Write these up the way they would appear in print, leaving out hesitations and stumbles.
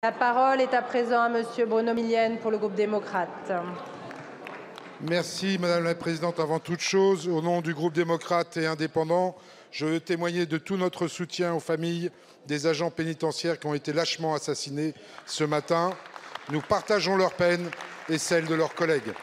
La parole est à présent à Monsieur Bruno Millienne pour le groupe démocrate. Merci Madame la Présidente. Avant toute chose, au nom du groupe démocrate et indépendant, je veux témoigner de tout notre soutien aux familles des agents pénitentiaires qui ont été lâchement assassinés ce matin. Nous partageons leur peine et celle de leurs collègues.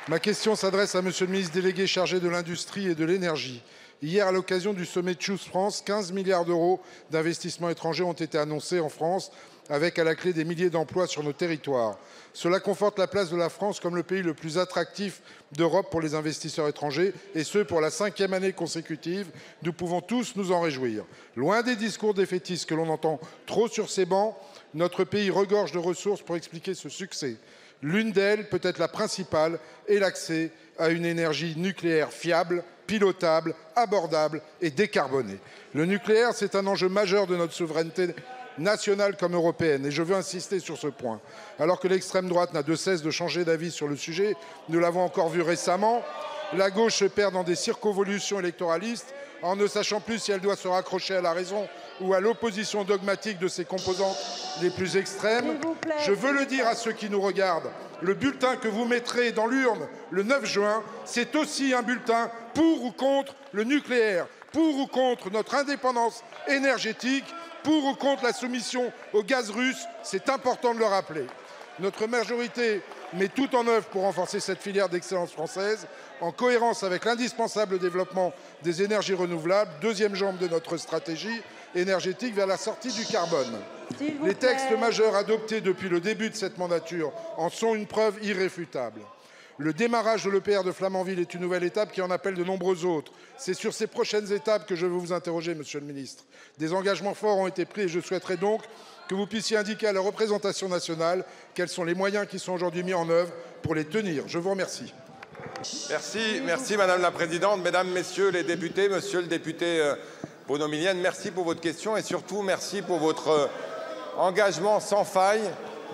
Ma question s'adresse à Monsieur le ministre délégué chargé de l'Industrie et de l'Énergie. Hier, à l'occasion du sommet Choose France, 15 milliards d'euros d'investissements étrangers ont été annoncés en France, avec à la clé des milliers d'emplois sur nos territoires. Cela conforte la place de la France comme le pays le plus attractif d'Europe pour les investisseurs étrangers, et ce pour la 5e année consécutive. Nous pouvons tous nous en réjouir. Loin des discours défaitistes que l'on entend trop sur ces bancs, notre pays regorge de ressources pour expliquer ce succès. L'une d'elles, peut-être la principale, est l'accès à une énergie nucléaire fiable, pilotable, abordable et décarbonée. Le nucléaire, c'est un enjeu majeur de notre souveraineté nationale comme européenne, et je veux insister sur ce point. Alors que l'extrême droite n'a de cesse de changer d'avis sur le sujet, nous l'avons encore vu récemment, la gauche se perd dans des circonvolutions électoralistes en ne sachant plus si elle doit se raccrocher à la raison ou à l'opposition dogmatique de ses composantes les plus extrêmes. Je veux le dire à ceux qui nous regardent, le bulletin que vous mettrez dans l'urne le 9 juin, c'est aussi un bulletin pour ou contre le nucléaire, pour ou contre notre indépendance énergétique, pour ou contre la soumission au gaz russe, c'est important de le rappeler. Notre majorité met tout en œuvre pour renforcer cette filière d'excellence française, en cohérence avec l'indispensable développement des énergies renouvelables, deuxième jambe de notre stratégie énergétique vers la sortie du carbone. Les textes majeurs adoptés depuis le début de cette mandature en sont une preuve irréfutable. Le démarrage de l'EPR de Flamanville est une nouvelle étape qui en appelle de nombreuses autres. C'est sur ces prochaines étapes que je veux vous interroger, Monsieur le Ministre. Des engagements forts ont été pris et je souhaiterais donc que vous puissiez indiquer à la représentation nationale quels sont les moyens qui sont aujourd'hui mis en œuvre pour les tenir. Je vous remercie. Merci Madame la Présidente, Mesdames, Messieurs les députés, Monsieur le député Bruno Millienne, merci pour votre question et surtout merci pour votre engagement sans faille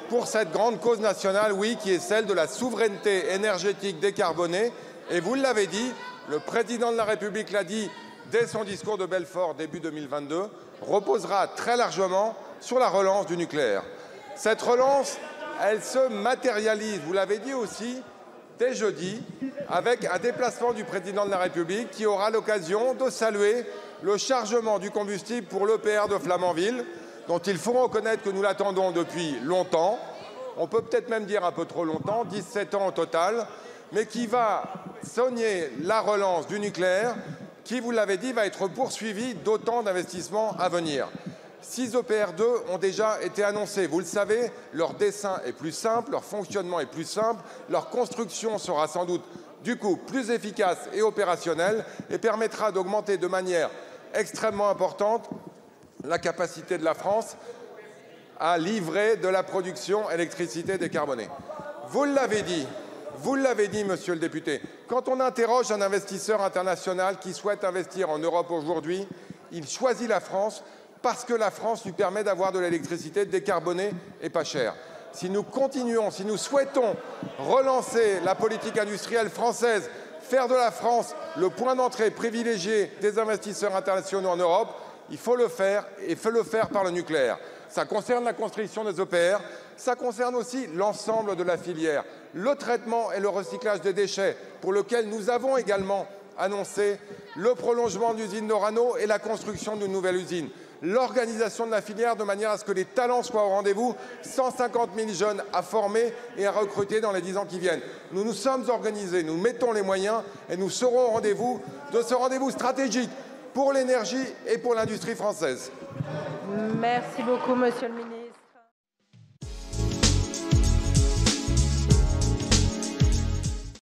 pour cette grande cause nationale, oui, qui est celle de la souveraineté énergétique décarbonée. Et vous l'avez dit, le président de la République l'a dit dès son discours de Belfort début 2022, reposera très largement sur la relance du nucléaire. Cette relance, elle se matérialise, vous l'avez dit aussi, dès jeudi, avec un déplacement du président de la République qui aura l'occasion de saluer le chargement du combustible pour l'EPR de Flamanville, dont il faut reconnaître que nous l'attendons depuis longtemps, on peut peut-être même dire un peu trop longtemps, 17 ans au total, mais qui va sonner la relance du nucléaire, qui, vous l'avez dit, va être poursuivi d'autant d'investissements à venir. 6 EPR2 ont déjà été annoncés. Vous le savez, leur dessin est plus simple, leur fonctionnement est plus simple, leur construction sera sans doute du coup plus efficace et opérationnelle et permettra d'augmenter de manière extrêmement importante la capacité de la France à livrer de la production électricité décarbonée. Vous l'avez dit, monsieur le député, quand on interroge un investisseur international qui souhaite investir en Europe aujourd'hui, il choisit la France parce que la France lui permet d'avoir de l'électricité décarbonée et pas chère. Si nous continuons, si nous souhaitons relancer la politique industrielle française, faire de la France le point d'entrée privilégié des investisseurs internationaux en Europe, il faut le faire et il faut le faire par le nucléaire. Ça concerne la construction des EPR, ça concerne aussi l'ensemble de la filière, le traitement et le recyclage des déchets, pour lequel nous avons également annoncé le prolongement de l'usine d'Orano et la construction d'une nouvelle usine, l'organisation de la filière de manière à ce que les talents soient au rendez-vous, 150 000 jeunes à former et à recruter dans les 10 ans qui viennent. Nous nous sommes organisés, nous mettons les moyens et nous serons au rendez-vous de ce rendez-vous stratégique pour l'énergie et pour l'industrie française. Merci beaucoup, Monsieur le Ministre.